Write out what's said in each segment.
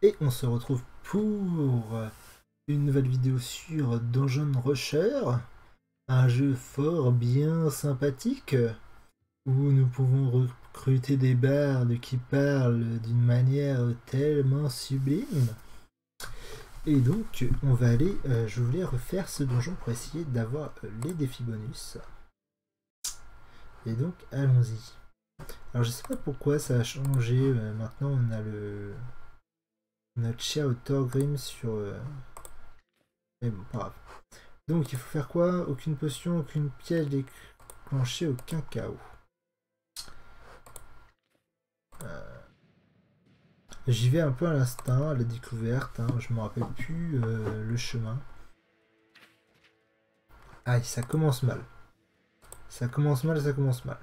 Et on se retrouve pour une nouvelle vidéo sur Dungeon Rusher, un jeu fort bien sympathique où nous pouvons recruter des bardes qui parlent d'une manière tellement sublime. Et donc on va aller, je voulais refaire ce donjon pour essayer d'avoir les défis bonus. Et donc allons-y. Alors je sais pas pourquoi ça a changé, maintenant on a notre cher Thorgrim sur... Mais bon, pas grave. Donc il faut faire quoi? Aucune potion, aucune piège déclenchée, aucun chaos. J'y vais un peu à l'instinct, à la découverte, hein. Je me rappelle plus le chemin. Aïe, ça commence mal. Ça commence mal, ça commence mal.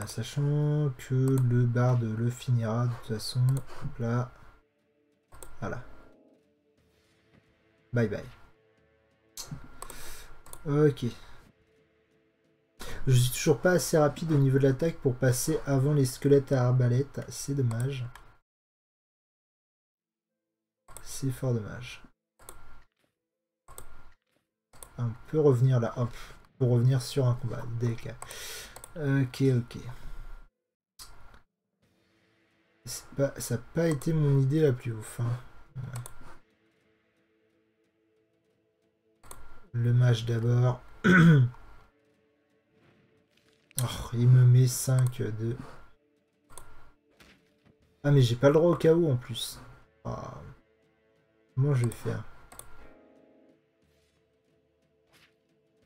Sachant que le barde le finira de toute façon. Hop là. Voilà. Bye bye. Ok. Je suis toujours pas assez rapide au niveau de l'attaque pour passer avant les squelettes à arbalète. C'est dommage. C'est fort dommage. On peut revenir là, hop, pour revenir sur un combat. DK. Ok, ok. Ça n'a pas été mon idée la plus ouf. Hein. Ouais. Le mage d'abord. Oh, il me met 5 de... Ah mais j'ai pas le droit au KO en plus. Oh. Comment je vais faire?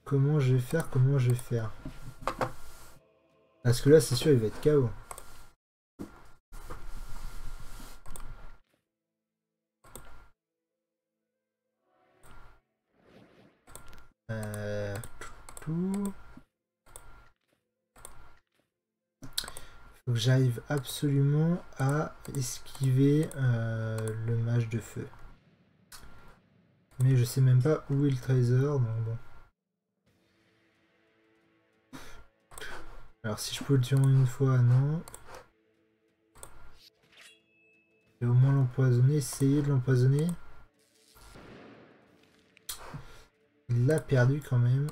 Comment je vais faire? Comment je vais faire? Parce que là c'est sûr il va être KO. Tout. Faut que j'arrive absolument à esquiver le mage de feu. Mais je sais même pas où est le trésor, donc bon. Alors si je peux le tuer en une fois, non. Et au moins l'empoisonner, essayer de l'empoisonner. Il a perdu quand même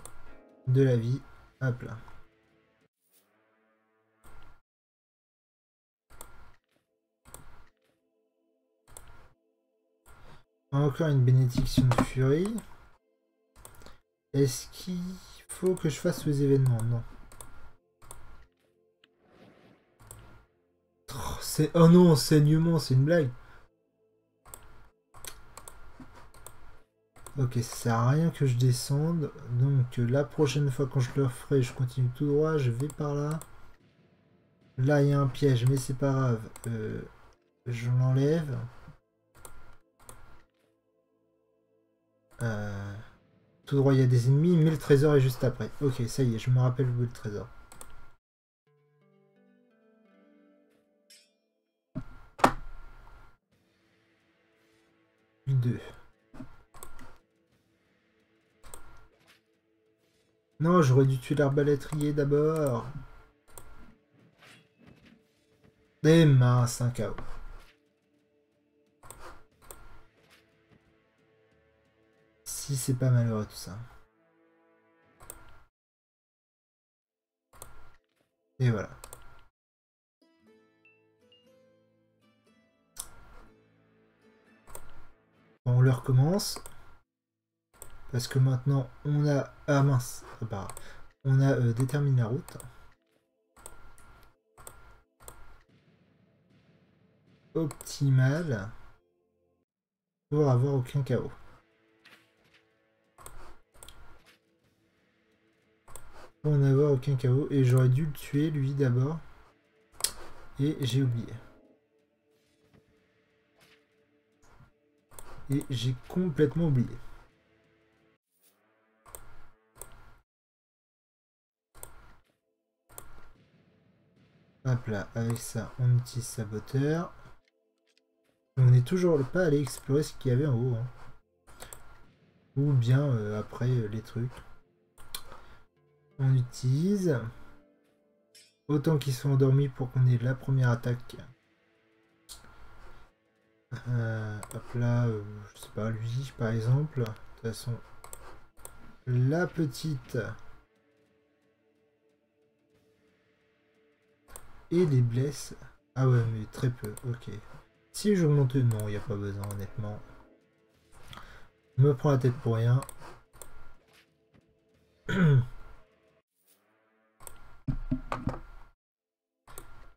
de la vie. Hop là. Encore une bénédiction de furie. Est-ce qu'il faut que je fasse les événements? Non. Oh non, saignement, c'est une blague. Ok, ça sert à rien que je descende. Donc la prochaine fois quand je le referai, je continue tout droit, je vais par là. Là, il y a un piège, mais c'est pas grave. Je l'enlève. Tout droit, il y a des ennemis, mais le trésor est juste après. Ok, ça y est, je me rappelle où est le trésor. Deux. Non, j'aurais dû tuer l'arbalétrier d'abord. Des minces, un KO. Si c'est pas malheureux tout ça. Et voilà. Bon, on le recommence. Parce que maintenant, on a... Ah mince, on a déterminé la route. Optimale. Pour avoir aucun chaos. Pour n'avoir aucun chaos. Et j'aurais dû le tuer, lui, d'abord. Et j'ai oublié. Et j'ai complètement oublié. Hop là, avec ça, on utilise saboteur. On n'est toujours pas allé explorer ce qu'il y avait en haut. Hein. Ou bien après les trucs. On utilise. Autant qu'ils sont endormis pour qu'on ait la première attaque. Hop là, je sais pas, lui par exemple. De toute façon, la petite et les blesses. Ah ouais, mais très peu, ok. Si j'augmente, non, il n'y a pas besoin, honnêtement. Je me prends la tête pour rien.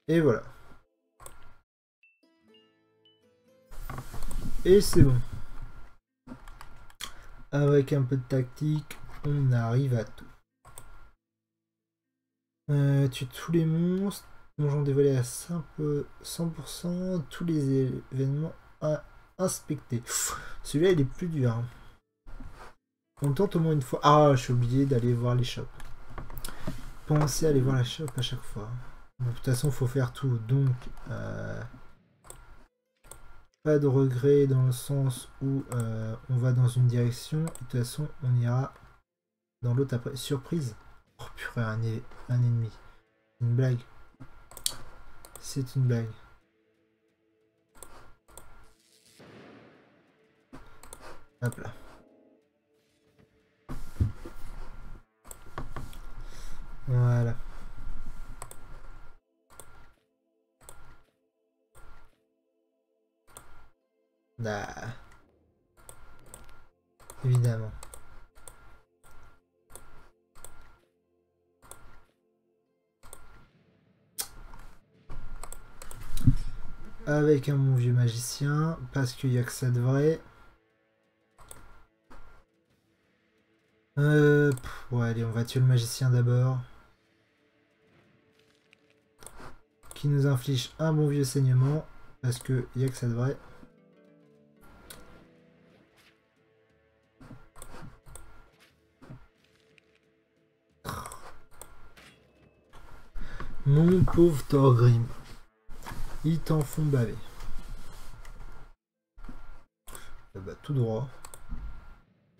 Et voilà. Et c'est bon. Avec un peu de tactique, on arrive à tout. Tue tous les monstres. Donjon dévoilé à 100%. Tous les événements à inspecter. Celui-là, il est plus dur. Hein. On le tente au moins une fois. Ah, je suis obligé d'aller voir les shops. Pensez à aller voir la shop à chaque fois. Bon, de toute façon, il faut faire tout. Donc, pas de regret dans le sens où on va dans une direction. De toute façon, on ira dans l'autre après. Surprise. Oh purée, un ennemi. Une blague. C'est une blague. Hop là. Voilà. Ah. Évidemment. Avec un bon vieux magicien, parce qu'il n'y a que ça de vrai. Ouais, allez, on va tuer le magicien d'abord. Qui nous inflige un bon vieux saignement, parce qu'il n'y a que ça de vrai. Mon pauvre Thorgrim. Ils t'en font baver. Bah, tout droit.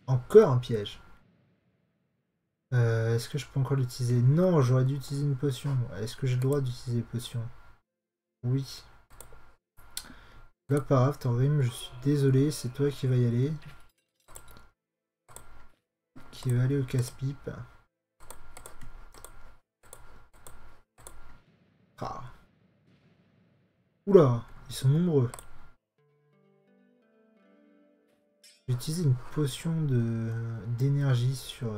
Encore un piège. Est-ce que je peux encore l'utiliser? Non, j'aurais dû utiliser une potion. Est-ce que j'ai le droit d'utiliser une potion? Oui. Bah pas grave, Thorgrim, je suis désolé, c'est toi qui va y aller. Qui va aller au casse-pipe. Ah. Oula, ils sont nombreux. J'ai utilisé une potion d'énergie sur...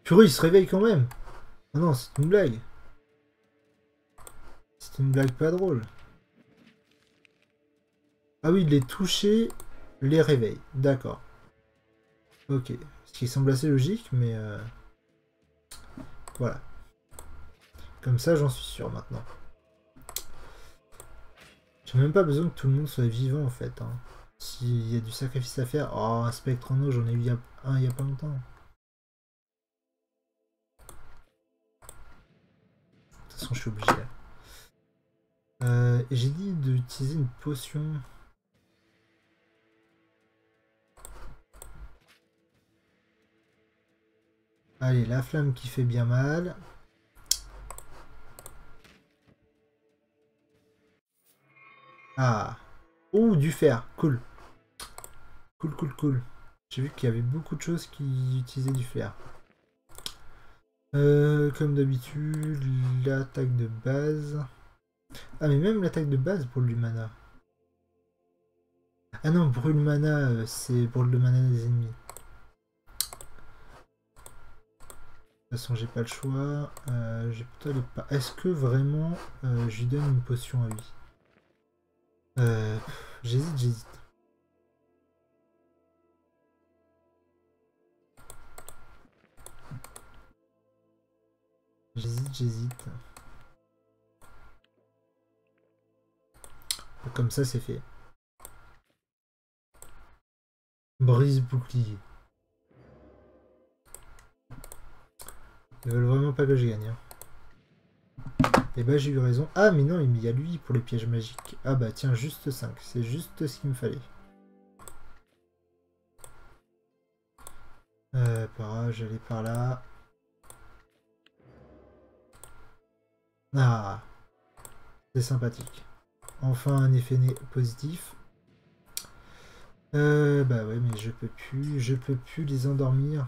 Purée, il se réveille quand même. Ah non, c'est une blague. C'est une blague pas drôle. Ah oui, les toucher les réveille. D'accord. Ok. Ce qui semble assez logique, mais... voilà. Comme ça, j'en suis sûr maintenant. J'ai même pas besoin que tout le monde soit vivant en fait. Hein. S'il y a du sacrifice à faire... Oh, un spectre en eau, j'en ai eu un il y a pas longtemps. De toute façon, je suis obligé. J'ai dit d'utiliser une potion. Allez, la flamme qui fait bien mal. Ah. Ouh, du fer. Cool. Cool, cool, cool. J'ai vu qu'il y avait beaucoup de choses qui utilisaient du fer. Comme d'habitude, l'attaque de base. Ah, mais même l'attaque de base brûle du mana. Ah non, brûle mana, c'est brûle le mana des ennemis. De toute façon, j'ai pas le choix. J'ai plutôt aller pas. Est-ce que vraiment je lui donne une potion à lui? J'hésite. J'hésite. Comme ça, c'est fait. Brise bouclier. Ils veulent vraiment pas que je gagne. Hein. Et bah j'ai eu raison. Ah mais non, il y a lui pour les pièges magiques. Ah bah tiens, juste 5. C'est juste ce qu'il me fallait. Par là, j'allais par là. Ah, c'est sympathique. Enfin un effet positif. Bah ouais, mais je peux plus les endormir.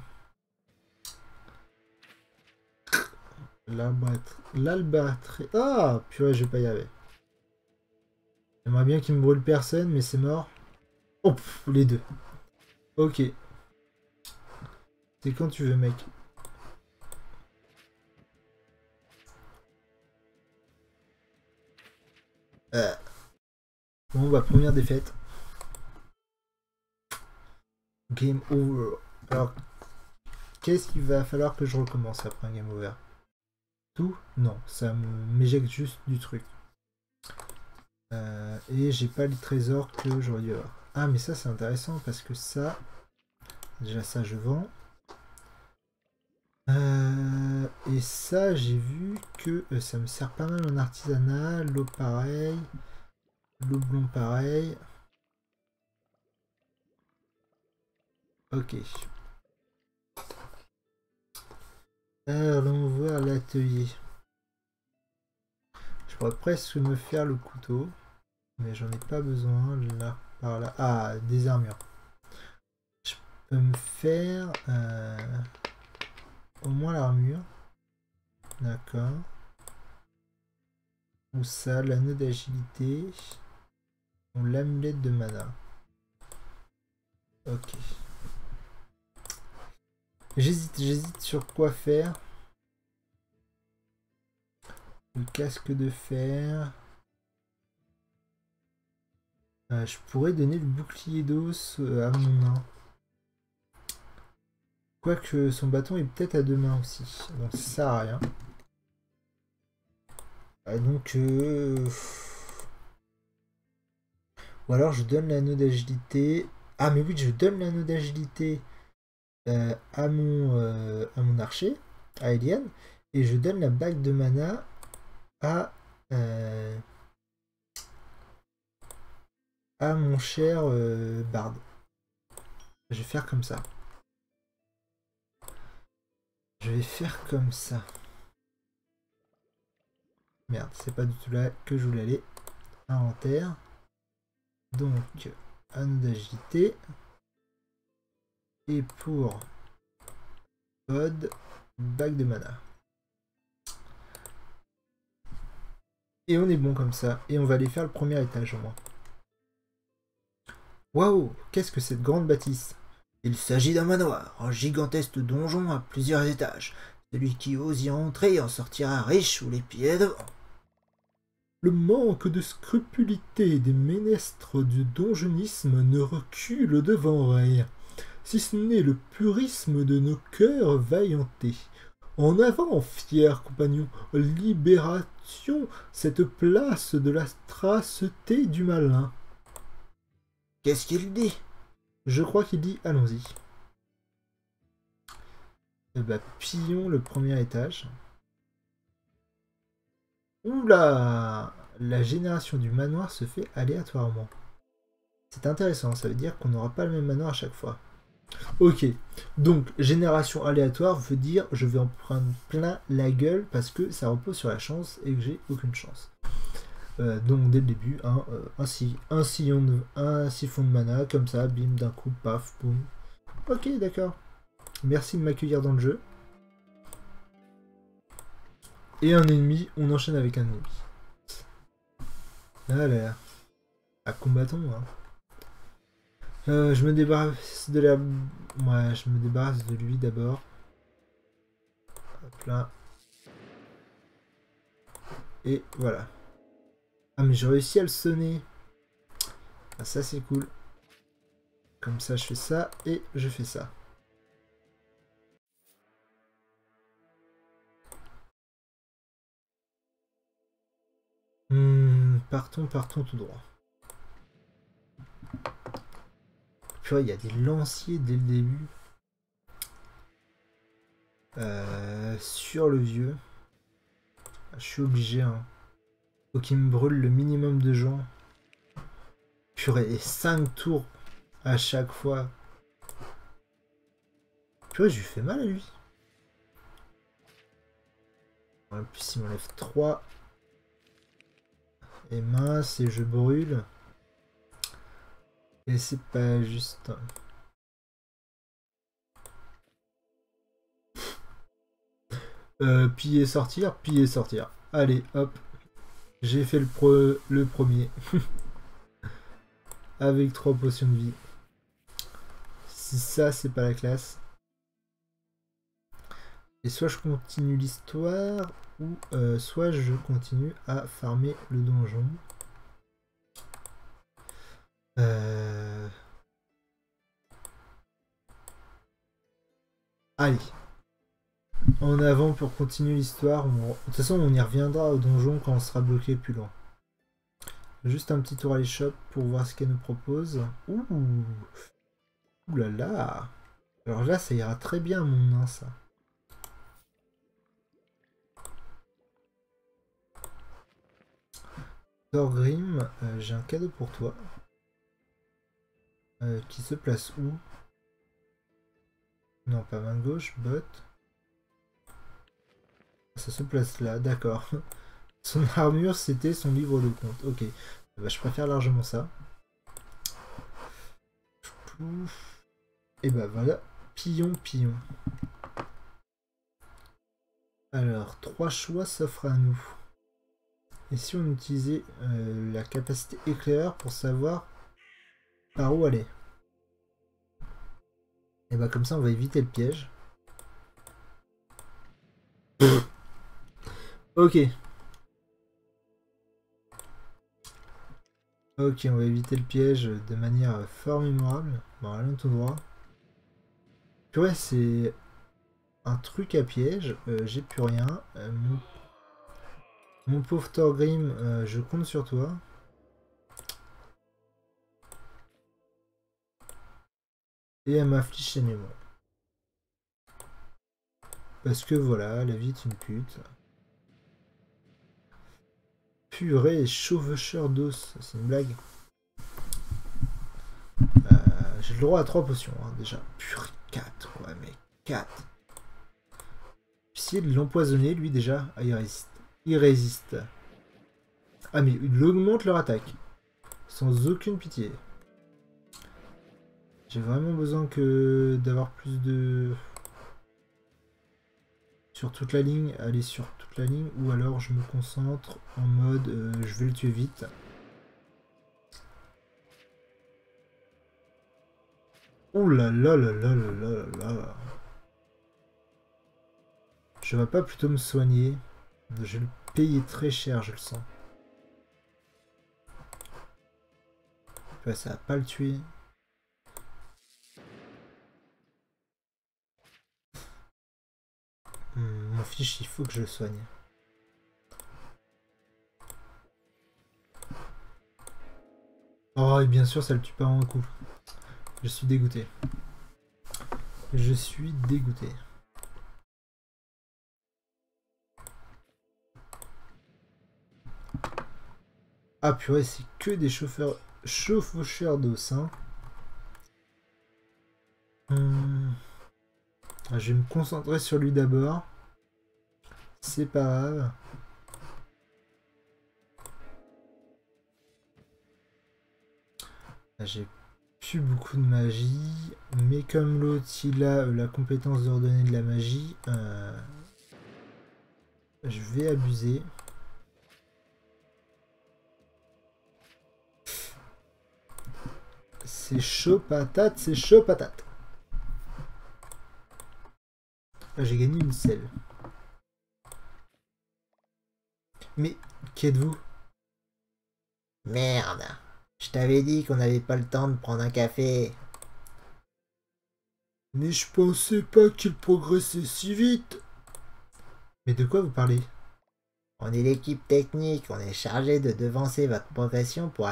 L'albatret. Ah, purée, je vais pas y arriver. J'aimerais bien qu'il me brûle personne, mais c'est mort. Oh, pff, les deux. Ok. C'est quand tu veux, mec. Bon, bah, première défaite. Game over. Alors, qu'est-ce qu'il va falloir que je recommence après un game over? Tout? Non, ça m'éjecte juste du truc. Et j'ai pas le trésor que j'aurais dû avoir. Ah, mais ça, c'est intéressant parce que ça... Déjà, ça, je vends. Et ça, j'ai vu que ça me sert pas mal en artisanat. L'eau pareil. L'eau blond pareil. Ok. Allons voir l'atelier. Je pourrais presque me faire le couteau. Mais j'en ai pas besoin. Là, par là. Ah, des armures. Je peux me faire au moins l'armure. D'accord. Ou ça, l'anneau d'agilité. Ou l'amulette de mana. Ok. J'hésite sur quoi faire. Le casque de fer. Je pourrais donner le bouclier d'os à mon nain. Quoique son bâton est peut-être à deux mains aussi. Donc ça sert à rien. Donc... Ou alors je donne l'anneau d'agilité. Ah mais oui, je donne l'anneau d'agilité à mon archer, à Eliane. Et je donne la bague de mana euh, à mon cher Bard. Je vais faire comme ça. Je vais faire comme ça. Merde, c'est pas du tout là que je voulais aller. Inventaire. Donc, anneau d'agilité. Et pour Pod, bague de mana. Et on est bon comme ça. Et on va aller faire le premier étage au moins. Waouh, qu'est-ce que cette grande bâtisse? Il s'agit d'un manoir, un gigantesque donjon à plusieurs étages. Celui qui ose y entrer en sortira riche ou les pieds devant. Le manque de scrupulité des ménestres du donjonisme ne recule devant rien, si ce n'est le purisme de nos cœurs vaillantés. En avant, fiers compagnons, libération cette place de la straceté du malin. Qu'est-ce qu'il dit? Je crois qu'il dit allons-y. Eh ben, pillons le premier étage. Oula! La génération du manoir se fait aléatoirement. C'est intéressant, ça veut dire qu'on n'aura pas le même manoir à chaque fois. Ok, donc génération aléatoire veut dire je vais en prendre plein la gueule parce que ça repose sur la chance et que j'ai aucune chance. Donc dès le début, un siphon de mana, comme ça, bim, d'un coup, paf, boum. Ok, d'accord. Merci de m'accueillir dans le jeu. Et un ennemi, on enchaîne avec un ennemi. Allez, à combattons. Hein. Je me débarrasse de la... Ouais, je me débarrasse de lui d'abord. Hop là. Et voilà. Ah mais j'ai réussi à le sonner. Ah, ça c'est cool. Comme ça je fais ça et je fais ça. Partons tout droit. Tu vois, il y a des lanciers dès le début. Sur le vieux. Je suis obligé. Hein. Faut qu'il me brûle le minimum de gens. Purée, 5 tours à chaque fois. Purée, je lui fais mal à lui. En plus, il m'enlève 3. Et mince, et je brûle. Et c'est pas juste. Piller, sortir, piller, sortir. Allez, hop. J'ai fait le premier. Avec 3 potions de vie. Si ça, c'est pas la classe. Et soit je continue l'histoire, ou soit je continue à farmer le donjon. Allez. En avant pour continuer l'histoire. De toute façon, on y reviendra au donjon quand on sera bloqué plus loin. Juste un petit tour à l'échoppe pour voir ce qu'elle nous propose. Ouh. Ouh là là. Alors là, ça ira très bien, mon nain, ça. Thorgrim, j'ai un cadeau pour toi. Qui se place où? Non, pas main gauche, bot. Ça se place là, d'accord. Son armure, c'était son livre de compte. Ok. Bah, je préfère largement ça. Et bah voilà. Pillon, pillon. Alors, 3 choix s'offrent à nous. Et si on utilisait la capacité éclair pour savoir par où aller? Et bah comme ça, on va éviter le piège. Ok. Ok, on va éviter le piège de manière fort mémorable. Bon, allons tout droit. Purée, c'est un truc à piège. J'ai plus rien. Mon pauvre Thorgrim, je compte sur toi. Et elle m'afflige ses mémoires. Parce que voilà, la vie est une pute. Purée, chevaucheur d'os, c'est une blague. J'ai le droit à 3 potions, hein, déjà. Purée, 4, quoi, mais 4. Essayer de l'empoisonner, lui, déjà. Ah, il résiste. Il résiste. Ah, mais il augmente leur attaque. Sans aucune pitié. J'ai vraiment besoin que d'avoir plus de... Sur toute la ligne, aller sur toute la ligne, ou alors je me concentre en mode je vais le tuer vite. Ouh là là là là là là là. Je vais pas plutôt me soigner. Je vais le payer très cher, je le sens. Enfin, ça va pas le tuer. Mon fiche, il faut que je le soigne. Oh, et bien sûr, ça le tue pas en un coup. Je suis dégoûté. Je suis dégoûté. Ah purée, c'est que des chauffeurs d'os. Hein. Je vais me concentrer sur lui d'abord. C'est pas grave. J'ai plus beaucoup de magie. Mais comme l'autre, il a la compétence d'ordonner de la magie, je vais abuser. C'est chaud patate, c'est chaud patate. J'ai gagné une selle. Mais, qui êtes-vous? Merde, je t'avais dit qu'on n'avait pas le temps de prendre un café. Mais je pensais pas qu'il progressait si vite. Mais de quoi vous parlez? On est l'équipe technique, on est chargé de devancer votre progression pour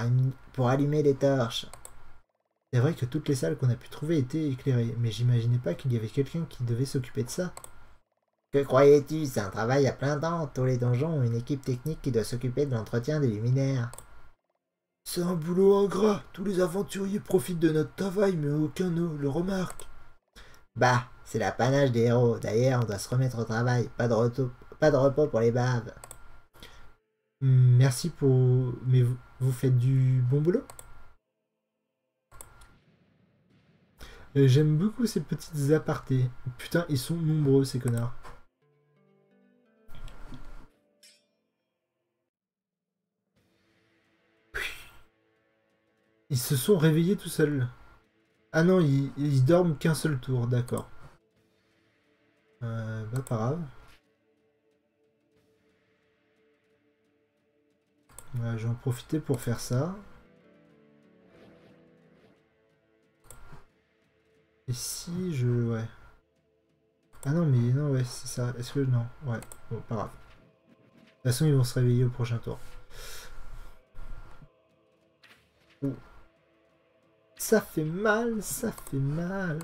allumer les torches. C'est vrai que toutes les salles qu'on a pu trouver étaient éclairées, mais j'imaginais pas qu'il y avait quelqu'un qui devait s'occuper de ça. Que croyais-tu? C'est un travail à plein temps. Tous les donjons ont une équipe technique qui doit s'occuper de l'entretien des luminaires. C'est un boulot ingrat. Tous les aventuriers profitent de notre travail, mais aucun ne le remarque. Bah, c'est l'apanage des héros. D'ailleurs, on doit se remettre au travail. Pas de repos pour les baves. Merci pour... Mais vous faites du bon boulot. J'aime beaucoup ces petites apartés. Putain, ils sont nombreux ces connards. Ils se sont réveillés tout seuls. Ah non, ils dorment qu'un seul tour, d'accord. Bah pas grave. Ouais, je vais en profiter pour faire ça. Et si je... Ouais. Ah non, mais non, ouais, c'est ça. Est-ce que... Non, ouais. Bon, pas grave. De toute façon, ils vont se réveiller au prochain tour. Oh. Ça fait mal, ça fait mal.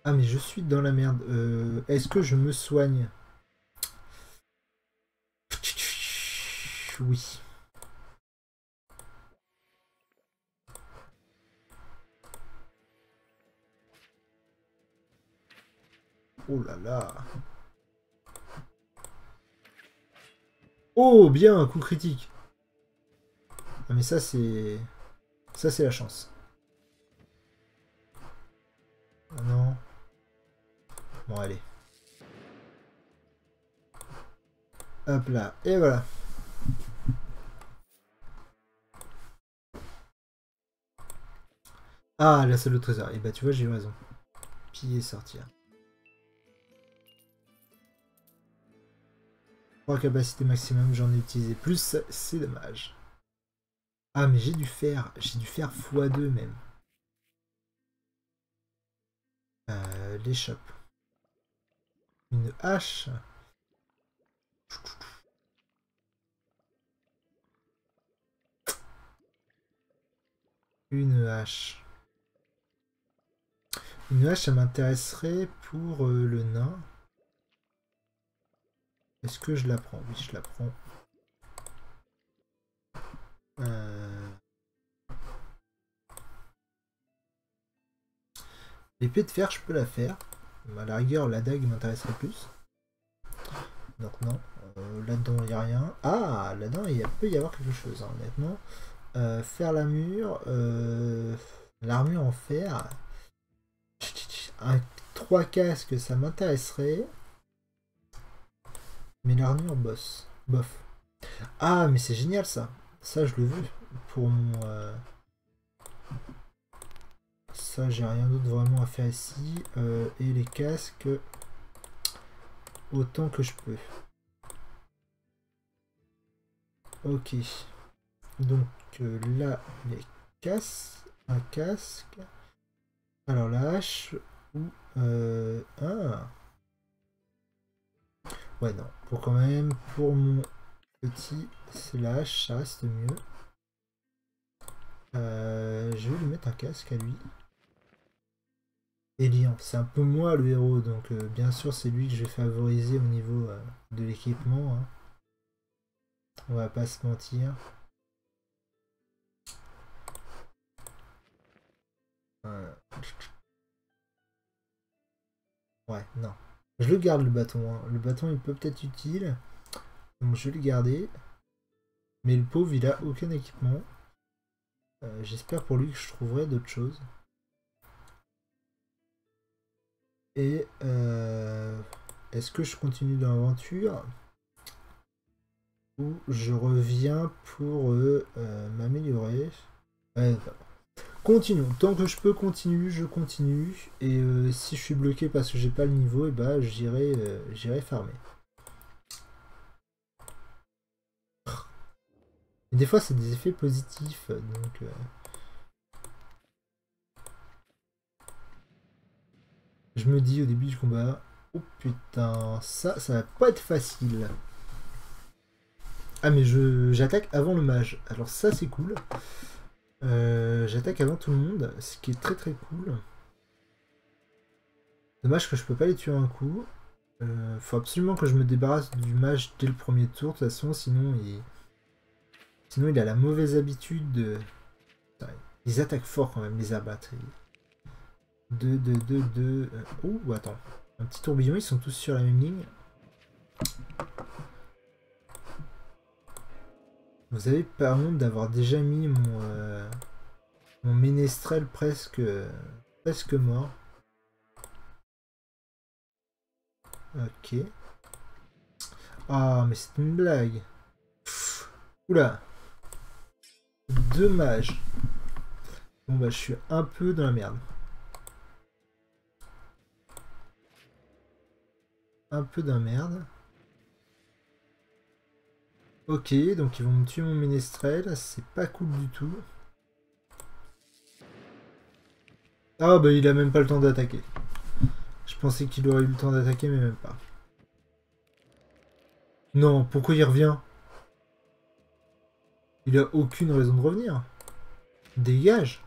Ah, mais je suis dans la merde. Est-ce que je me soigne? Oui. Oh là là. Oh, bien, un coup critique. Ah, mais ça, c'est... Ça, c'est la chance. Ah non. Bon, allez. Hop là. Et voilà. Ah, la salle de trésor. Et bah, tu vois, j'ai eu raison. Piller, sortir. 3 capacités maximum, j'en ai utilisé plus, c'est dommage. Ah, mais j'ai dû faire x2 même. L'échoppe. Une hache. Une hache. Une hache, ça m'intéresserait pour le nain. Est-ce que je la prends? Oui, je la prends. L'épée de fer, je peux la faire. À la rigueur, la dague m'intéresserait plus. Donc non. Là-dedans, il n'y a rien. Ah, là-dedans, il peut y avoir quelque chose, hein, honnêtement. Faire l'armure en fer. 3 casques, ça m'intéresserait. Mais l'armure, bof. Ah, mais c'est génial ça. Ça, je le veux. Pour mon... Ça, j'ai rien d'autre vraiment à faire ici. Et les casques, autant que je peux. Ok. Donc là, les casques. Un casque. Alors la hache. Ou... Ah. Ouais, non. Pour quand même, pour mon petit, c'est la hache, ça reste mieux. Je vais lui mettre un casque à lui. Elian, c'est un peu moi le héros, donc bien sûr c'est lui que je vais favoriser au niveau de l'équipement, hein. On va pas se mentir. Ouais, non. Je le garde le bâton, hein. Le bâton il peut peut-être utile, donc je vais le garder. Mais le pauvre il a aucun équipement. J'espère pour lui que je trouverai d'autres choses. Et est-ce que je continue dans l'aventure ou je reviens pour m'améliorer? Continuons. Tant que je peux continuer, je continue. Et si je suis bloqué parce que j'ai pas le niveau, et bah j'irai farmer. Et des fois c'est des effets positifs, donc je me dis au début du combat, oh putain, ça va pas être facile. Ah mais j'attaque avant le mage. Alors ça c'est cool. J'attaque avant tout le monde, ce qui est très très cool. Dommage que je peux pas les tuer en un coup. Faut absolument que je me débarrasse du mage dès le premier tour, de toute façon, sinon il a la mauvaise habitude de... Ils attaquent fort quand même, les abattre. 2. Oh, attends. Un petit tourbillon, ils sont tous sur la même ligne. Vous avez pas honte d'avoir déjà mis mon ménestrel presque mort. Ok. Ah, mais c'est une blague. Pff, oula. Dommage. Bon bah je suis un peu dans la merde. Un peu dans la merde. Ok, donc ils vont me tuer mon ménestrel. C'est pas cool du tout. Ah bah il a même pas le temps d'attaquer. Je pensais qu'il aurait eu le temps d'attaquer mais même pas. Non, pourquoi il revient? Il a aucune raison de revenir. Dégage.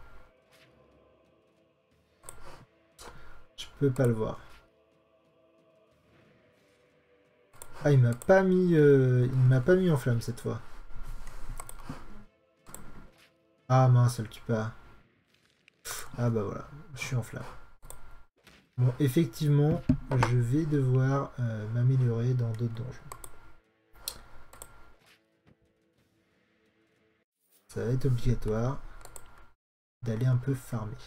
Je peux pas le voir. Ah, il m'a pas mis en flamme cette fois. Ah mince, elle tue pas. Ah bah voilà, je suis en flamme. Bon, effectivement, je vais devoir m'améliorer dans d'autres donjons. Ça va être obligatoire d'aller un peu farmer.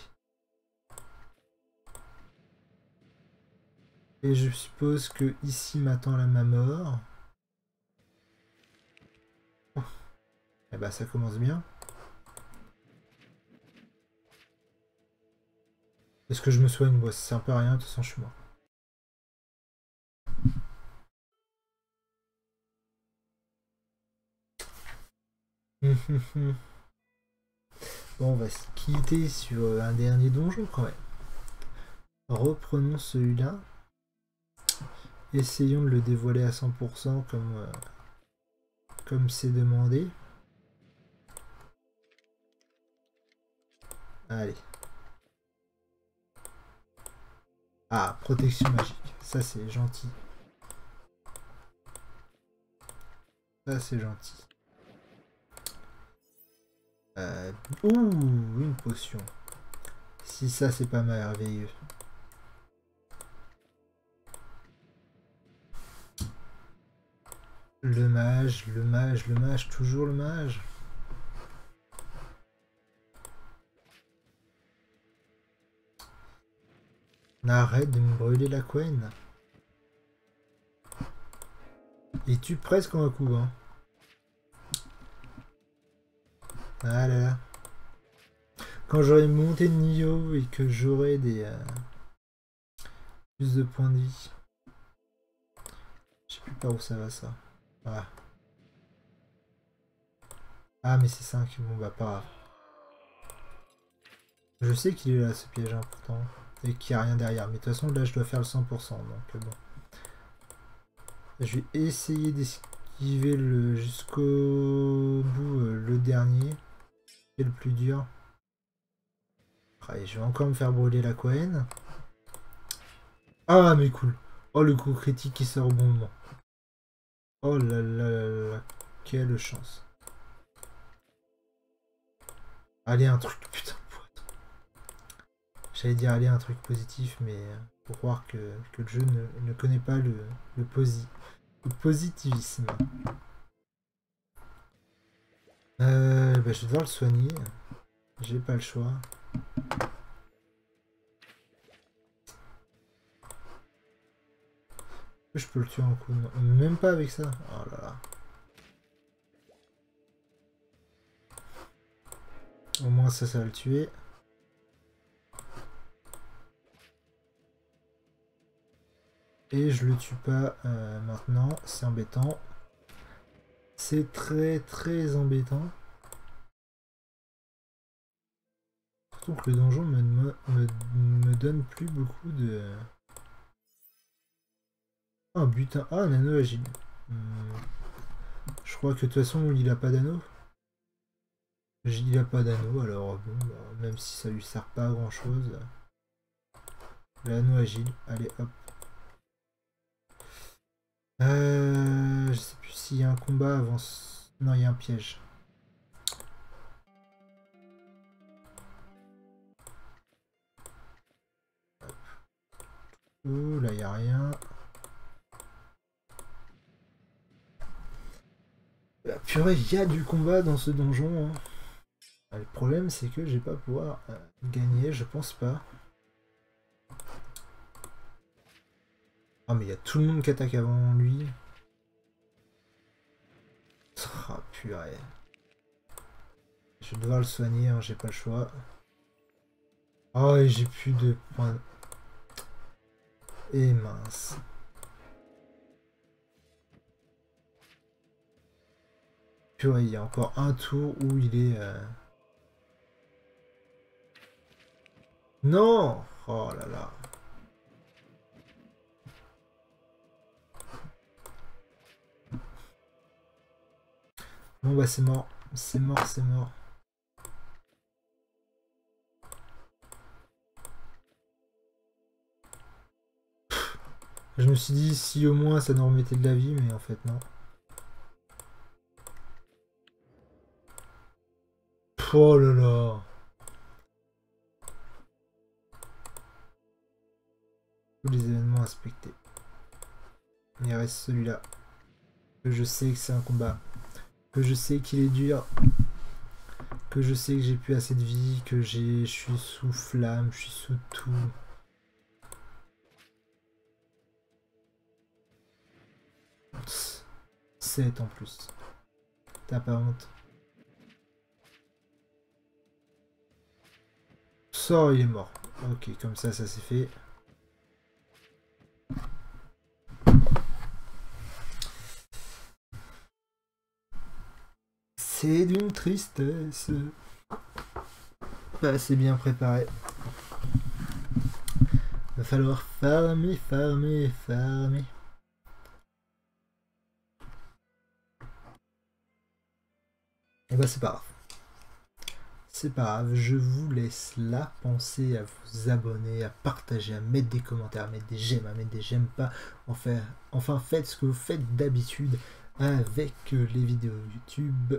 Et je suppose que ici m'attend ma mort. Oh. Et bah ça commence bien. Est-ce que je me soigne? Moi, ça sert un peu à rien, de toute façon je suis mort. Bon, on va se quitter sur un dernier donjon quand même. Reprenons celui-là. Essayons de le dévoiler à 100% comme c'est demandé. Allez. Ah, protection magique. Ça, c'est gentil. Ça, c'est gentil. Ouh, une potion. Si ça, c'est pas merveilleux. Le mage, le mage, le mage, toujours le mage. Arrête de me brûler la couenne. Et tu presque en un coup, hein. Ah là là. Quand j'aurai monté de niveau et que j'aurai des plus de points de vie. Je sais plus par où ça va ça. Voilà. Ah mais c'est 5, bon bah pas grave. Je sais qu'il est là ce piège important et qu'il n'y a rien derrière. Mais de toute façon là je dois faire le 100%. Donc bon. Je vais essayer d'esquiver jusqu'au bout le dernier. C'est le plus dur. Allez, je vais encore me faire brûler la Cohen. Ah mais cool. Oh le coup critique qui sort au bon moment. Oh là là là là. Quelle chance. Allez un truc, putain. J'allais dire allez un truc positif, mais faut croire que le jeu ne connaît pas le positivisme. Bah, je vais devoir le soigner. J'ai pas le choix. Je peux le tuer en coup. Non. Même pas avec ça. Oh là là. Au moins ça va le tuer. Et je le tue pas maintenant. C'est embêtant. C'est très très embêtant. Surtout que le donjon me donne plus beaucoup de... Ah, un butin. Ah, un anneau agile. Je crois que de toute façon, il a pas d'anneau. Il a pas d'anneau, alors bon, bah, même si ça lui sert pas à grand chose. L'anneau agile, allez hop. Je sais plus s'il y a un combat avant. Non, il y a un piège. Ouh, là il y a rien. Ah, purée, il y a du combat dans ce donjon. Hein. Le problème, c'est que je vais pas pouvoir gagner, je pense pas. Ah, mais il y a tout le monde qui attaque avant lui. Ah, purée. Je vais devoir le soigner, hein, j'ai pas le choix. Oh, et j'ai plus de points. Et mince. Purée, il y a encore un tour où il est... Non! Oh là là. Bon bah c'est mort. C'est mort, c'est mort. Je me suis dit si au moins ça nous remettait de la vie, mais en fait non. Oh là là. Tous les événements inspectés. Il reste celui-là. Que je sais que c'est un combat. Que je sais qu'il est dur. Que je sais que j'ai plus assez de vie. Que je suis sous flamme. Je suis sous tout. Psst. 7 en plus. T'as pas honte. Ça, il est mort. Ok, comme ça c'est fait. C'est d'une tristesse. Pas assez bien préparé. Va falloir farmer, farmer, farmer. Et bah c'est pas grave. C'est pas grave, je vous laisse là. Pensez à vous abonner, à partager, à mettre des commentaires, à mettre des j'aime, à mettre des j'aime pas. Enfin faites ce que vous faites d'habitude avec les vidéos YouTube.